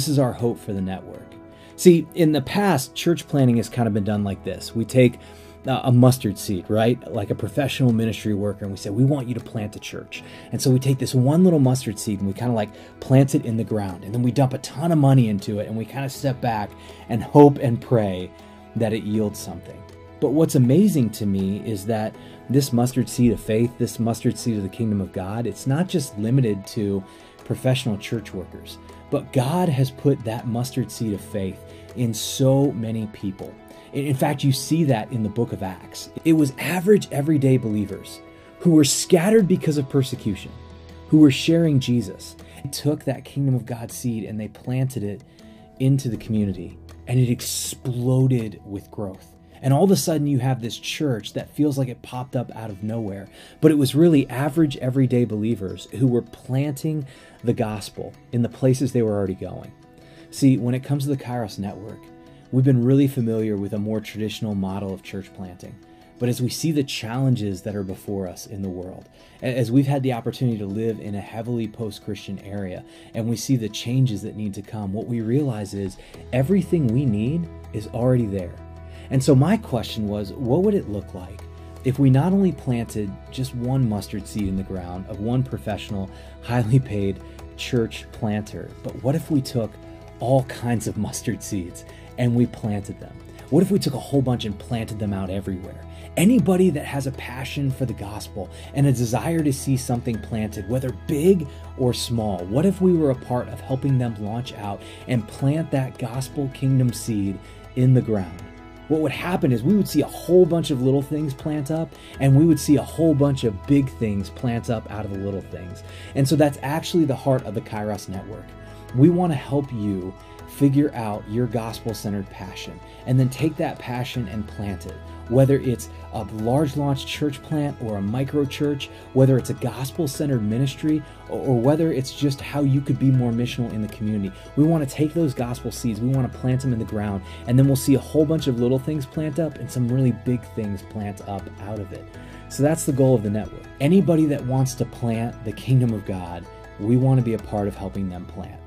this is our hope for the network. See, in the past, church planting has kind of been done like this. We take a mustard seed, right? Like a professional ministry worker, and we say, we want you to plant a church. And so we take this one little mustard seed and we kind of like plant it in the ground. And then we dump a ton of money into it and we kind of step back and hope and pray that it yields something. But what's amazing to me is that this mustard seed of faith, this mustard seed of the kingdom of God, it's not just limited to professional church workers, but God has put that mustard seed of faith in so many people. In fact, you see that in the book of Acts. It was average, everyday believers who were scattered because of persecution, who were sharing Jesus. They took that kingdom of God seed and they planted it into the community, and it exploded with growth. And all of a sudden you have this church that feels like it popped up out of nowhere, but it was really average, everyday believers who were planting the gospel in the places they were already going. See, when it comes to the Kairos Network, we've been really familiar with a more traditional model of church planting. But as we see the challenges that are before us in the world, as we've had the opportunity to live in a heavily post-Christian area, and we see the changes that need to come, what we realize is everything we need is already there. And so my question was, what would it look like if we not only planted just one mustard seed in the ground of one professional, highly paid church planter, but what if we took all kinds of mustard seeds and we planted them? What if we took a whole bunch and planted them out everywhere? Anybody that has a passion for the gospel and a desire to see something planted, whether big or small, what if we were a part of helping them launch out and plant that gospel kingdom seed in the ground? What would happen is we would see a whole bunch of little things plant up, and we would see a whole bunch of big things plant up out of the little things. And so that's actually the heart of the Kairos Network. We want to help you figure out your gospel-centered passion and then take that passion and plant it. Whether it's a large launch church plant or a micro church, whether it's a gospel-centered ministry, or whether it's just how you could be more missional in the community. We want to take those gospel seeds, we want to plant them in the ground, and then we'll see a whole bunch of little things plant up and some really big things plant up out of it. So that's the goal of the network. Anybody that wants to plant the kingdom of God, we want to be a part of helping them plant.